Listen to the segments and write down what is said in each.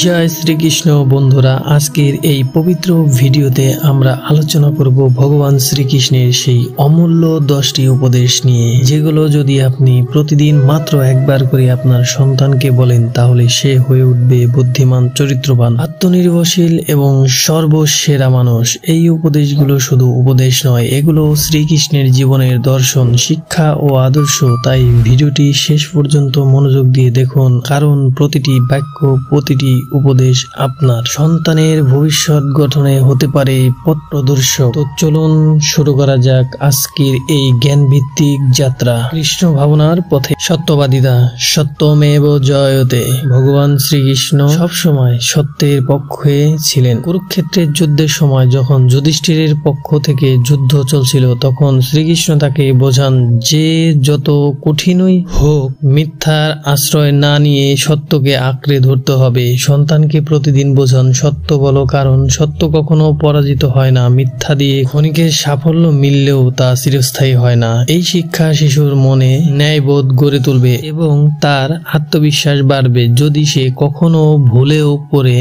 জয় শ্রীকৃষ্ণ। বন্ধুরা, আজকের এই পবিত্র ভিডিওতে আমরা আলোচনা করব ভগবান শ্রীকৃষ্ণের সেই অমূল্য 10টি উপদেশ নিয়ে, যেগুলো যদি আপনি প্রতিদিন মাত্র একবার করে আপনার সন্তানকে বলেন তাহলে সে হয়ে উঠবে বুদ্ধিমান, চরিত্রবান, আত্মনির্ভরশীল এবং সর্বসেরা মানুষ। এই উপদেশগুলো শুধু উপদেশ নয়, এগুলো শ্রীকৃষ্ণের জীবনের দর্শন, শিক্ষা ও আদর্শ। তাই ভিডিওটি শেষ পর্যন্ত মনোযোগ দিয়ে দেখুন, কারণ প্রতিটি বাক্য, প্রতিটি উপদেশ আপনার সন্তানের ভবিষ্যৎ গঠনে হতে পারে পথপ্রদর্শক। তো চলুন শুরু করা যাক আজকের এই জ্ঞান ভিত্তিক যাত্রা কৃষ্ণ ভাবনার পথে। সত্যবাদিতা, সত্যমেব জয়তে। ভগবান শ্রীকৃষ্ণ সবসময় সত্যের পক্ষে ছিলেন। কুরুক্ষেত্রের যুদ্ধের সময় যখন যুধিষ্ঠিরের পক্ষ থেকে যুদ্ধ চলছিল, তখন শ্রীকৃষ্ণ তাকে বোঝান যে যত কঠিনই হোক মিথ্যার আশ্রয় না নিয়ে সত্যকে আঁকড়ে ধরতে হবে। সন্তানকে প্রতিদিন বোঝান, সত্য বলো, কারণ সত্য কখনো পরাজিত হয় না। মিথ্যা দিয়ে ক্ষণিকের সাফল্য মিললেও তা চিরস্থায়ী হয় না। এই শিক্ষা শিশুর মনে ন্যায়বোধ গড়ে তুলবে এবং তার আত্মবিশ্বাস বাড়বে। যদি সে কখনো ভুলেও পড়ে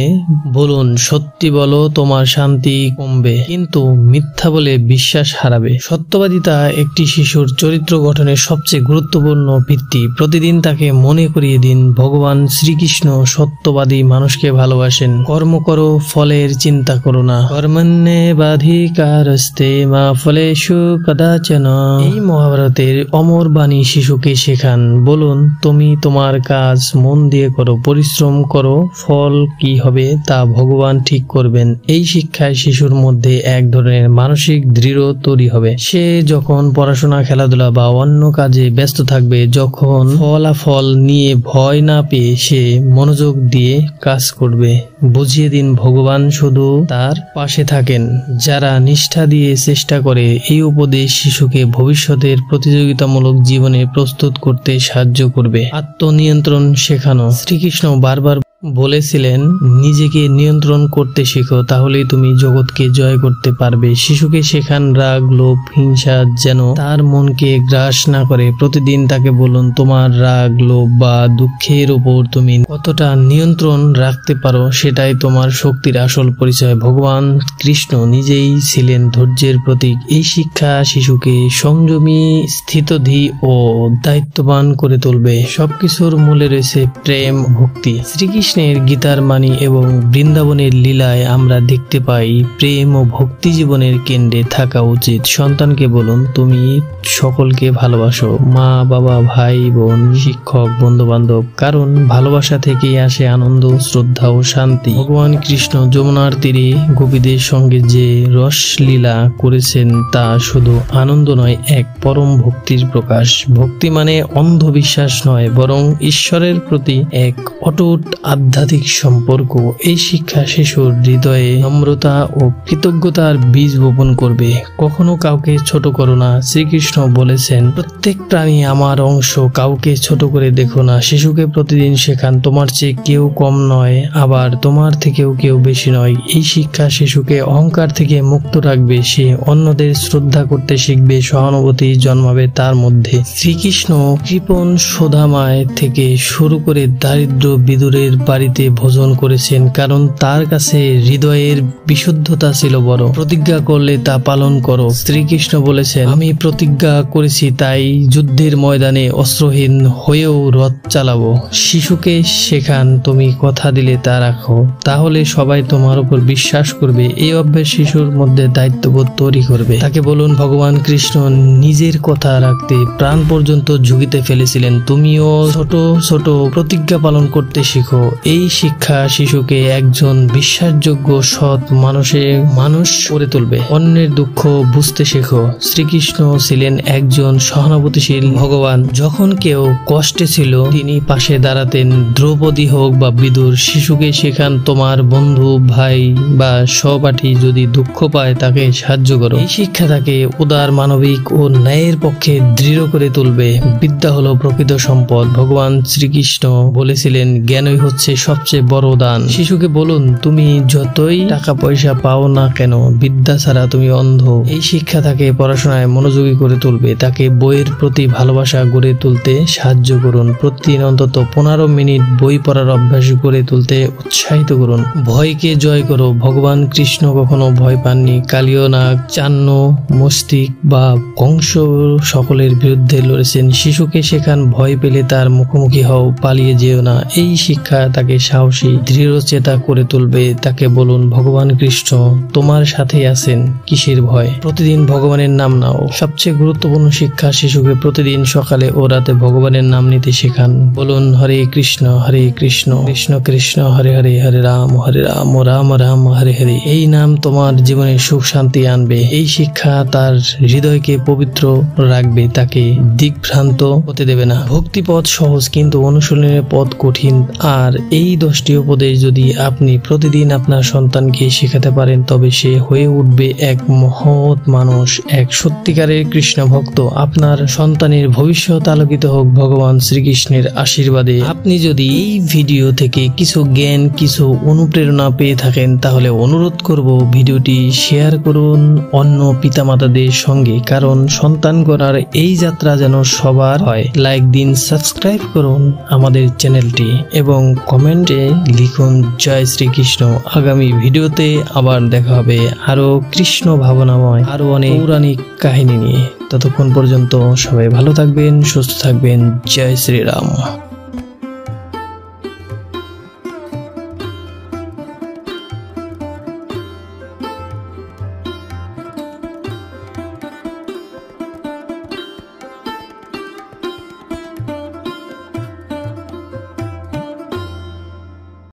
বলুন সত্যি বলো, তোমার শান্তি কমবে, কিন্তু মিথ্যা বলে বিশ্বাস হারাবে। সত্যবাদিতা একটি শিশুর চরিত্র গঠনের সবচেয়ে গুরুত্বপূর্ণ ভিত্তি। প্রতিদিন তাকে মনে করিয়ে দিন ভগবান শ্রীকৃষ্ণ সত্যবাদী মানুষকে ভালোবাসেন। কর্ম করো, ফলের চিন্তা করো না। কর্মণ্যেবাধিকারস্তে মা ফলেষু কদাচন। এই মহাভারতের অমর বাণী শিশুকে শেখান। বলুন তুমি তোমার কাজ মন দিয়ে করো, পরিশ্রম করো, ফল কি হবে তা ভগবান ঠিক করবেন। এই শিক্ষায় শিশুর মধ্যে এক ধরনের মানসিক দৃঢ় তৈরি হবে। সে যখন পড়াশোনা, খেলাধুলা বা অন্য কাজে ব্যস্ত থাকবে, যখন ফলাফল নিয়ে ভয় না পেয়ে সে মনোযোগ দিয়ে কাজ করবে। বুঝিয়ে দিন ভগবান শুধু তার পাশে থাকেন যারা নিষ্ঠা দিয়ে চেষ্টা করে। এই উপদেশ শিশুকে ভবিষ্যতের প্রতিযোগিতামূলক জীবনে প্রস্তুত করতে সাহায্য করবে। আত্মনিয়ন্ত্রণ শেখানো। শ্রীকৃষ্ণ বারবার বলেছিলেন নিজেকে নিয়ন্ত্রণ করতে শেখো, তাহলেই তুমি জগৎকে জয় করতে পারবে। শিশুকে শেখান রাগ, লোভ, হিংসা যেন তার মনকে গ্রাস না করে। প্রতিদিন তাকে বলুন তোমার রাগ, লোভ বা দুঃখের উপর তুমি কতটা নিয়ন্ত্রণ রাখতে পারো, সেটাই তোমার শক্তির আসল পরিচয়। ভগবান কৃষ্ণ নিজেই ছিলেন ধৈর্যের প্রতীক। এই শিক্ষা শিশুকে সংযমী, স্থিতধী ও দায়িত্ববান করে তুলবে। সবকিছুর মূলে রয়েছে প্রেম, ভক্তি। শ্রীকৃষ্ণের গীতার বাণী এবং বৃন্দাবনের লীলায় আমরা দেখতে পাই প্রেম ও ভক্তি জীবনের কেন্দ্রে থাকা উচিত। সন্তানকে বলুন তুমি সকলকে ভালোবাসো, মা, বাবা, ভাই, বোন, শিক্ষক, বন্ধু বান্ধব, কারণ ভালোবাসা থেকেই আসে আনন্দ, শ্রদ্ধা ও শান্তি। ভগবান কৃষ্ণ যমুনার তীরে গোপীদের সঙ্গে যে রসলীলা করেছেন তা শুধু আনন্দ নয়, এক পরম ভক্তির প্রকাশ। ভক্তি মানে অন্ধবিশ্বাস নয়, বরং ঈশ্বরের প্রতি এক অটুট আধ্যাত্মিক সম্পর্ক। এই শিক্ষা শিশুর হৃদয়ে নম্রতা ও কৃতজ্ঞতার বীজ বপন করবে। কখনো কাউকে ছোট করো না। শ্রীকৃষ্ণ বলেছেন প্রত্যেক প্রাণী আমার অংশ, কাউকে ছোট করে দেখো না। শিশুকে প্রতিদিন শেখান তোমার চেয়ে কেউ কম নয়, আবার তোমার থেকেও কেউ বেশি নয়। এই শিক্ষা শিশুকে অহংকার থেকে মুক্ত রাখবে। সে অন্যদের শ্রদ্ধা করতে শিখবে, সহানুভূতি জন্মাবে তার মধ্যে। শ্রীকৃষ্ণ কৃপণ সুদামায় থেকে শুরু করে দারিদ্র বিদুরের বাড়িতে ভোজন করেছেন, কারণ তার কাছে হৃদয়ের বিশুদ্ধতা ছিল বড়। প্রতিজ্ঞা করলে তা পালন করো। শ্রীকৃষ্ণ বলেছেন আমি প্রতিজ্ঞা করেছি, তাই যুদ্ধের ময়দানে অস্ত্রহীন হয়েও রথ চালাবো। শিশুকে শেখান তুমি কথা দিলে তা রাখো, তাহলে সবাই তোমার উপর বিশ্বাস করবে। এই অভ্যাস শিশুর মধ্যে দায়িত্ববোধ তৈরি করবে। তাকে বলুন ভগবান কৃষ্ণ নিজের কথা রাখতে প্রাণ পর্যন্ত ঝুঁকিতে ফেলেছিলেন, তুমিও ছোট ছোট প্রতিজ্ঞা পালন করতে শিখো। এই শিক্ষা শিশুকে একজন বিশ্বাসযোগ্য, সৎ মানুষ করে তুলবে। অন্যের দুঃখ বুঝতে শেখো। শ্রীকৃষ্ণ ছিলেন একজন সহানুভূতিশীল ভগবান। যখন কেউ কষ্টে ছিল তিনি পাশে দাঁড়াতেন, দ্রৌপদী হোক বা বিদুর। শিশুকে শেখান তোমার বন্ধু, ভাই বা সহপাঠী যদি দুঃখ পায় তাকে সাহায্য করো। এই শিক্ষা তাকে উদার, মানবিক ও ন্যায়ের পক্ষে দৃঢ় করে তুলবে। বিদ্যা হলো প্রকৃত সম্পদ। ভগবান শ্রীকৃষ্ণ বলেছিলেন জ্ঞানই হচ্ছে হচ্ছে সবচেয়ে বড় দান। শিশুকে বলুন, তুমি যতই টাকা পয়সা পাও না কেন, বিদ্যা ছাড়া তুমি অন্ধ। এই শিক্ষা তাকে পড়াশোনায় মনোযোগী করে তুলবে। তাকে বইয়ের প্রতি ভালোবাসা গড়ে তুলতে সাহায্য করুন। প্রতিদিন অন্তত 15 মিনিট বই পড়ার অভ্যাস গড়ে তুলতে উৎসাহিত করুন। ভয়কে জয় করো। ভগবান কৃষ্ণ কখনো ভয় পাননি। কালীয় নাগ, চান্ন, মস্তিক বা কংস সকলের বিরুদ্ধে লড়েছেন। শিশুকে শেখান, ভয় পেলে তার মুখোমুখি হও, পালিয়ে যেও না। এই শিক্ষা তাকে সাহসী, দৃঢ়চেতা করে তুলবে। তাকে বলুন, ভগবান কৃষ্ণ তোমার সাথে আছেন, কিসের ভয়। প্রতিদিন ভগবানের নাম নাও। সবচেয়ে গুরুত্বপূর্ণ শিক্ষা, শিশুকে প্রতিদিন সকালে ও রাতে ভগবানের নাম নিতে শেখান। বলুন, হরে কৃষ্ণ কৃষ্ণ কৃষ্ণ হরে হরে, হরে রাম রাম রাম হরে হরে। এই নাম তোমার জীবনে সুখ শান্তি আনবে। এই শিক্ষা তার হৃদয়কে পবিত্র রাখবে, তাকে দিকভ্রান্ত হতে দেবে না। ভক্তি পথ সহজ, কিন্তু অনুশীলনের পথ কঠিন। আর এই 10টি উপদেশ যদি আপনি প্রতিদিন আপনার সন্তানকে শেখাতে পারেন, তবে সে হয়ে উঠবে এক মহৎ মানুষ, এক সত্যিকারের কৃষ্ণ ভক্ত। আপনার সন্তানের ভবিষ্যৎ আলোকিত হোক ভগবান শ্রীকৃষ্ণের আশীর্বাদে। আপনি যদি এই ভিডিও থেকে কিছু জ্ঞান, কিছু অনুপ্রেরণা পেয়ে থাকেন, তাহলে অনুরোধ করব ভিডিওটি শেয়ার করুন অন্য পিতামাতাদের সঙ্গে, কারণ সন্তান গড়ার এই যাত্রা যেন সবার হয়। লাইক দিন, সাবস্ক্রাইব করুন আমাদের চ্যানেলটি এবং কমেন্টে লিখুন জয় শ্রীকৃষ্ণ। আগামী ভিডিওতে আবার দেখা হবে আরো কৃষ্ণ ভাবনাময়, আরো অনেক পৌরাণিক কাহিনী নিয়ে। ততক্ষণ পর্যন্ত সবাই ভালো থাকবেন, সুস্থ থাকবেন। জয় শ্রীরাম।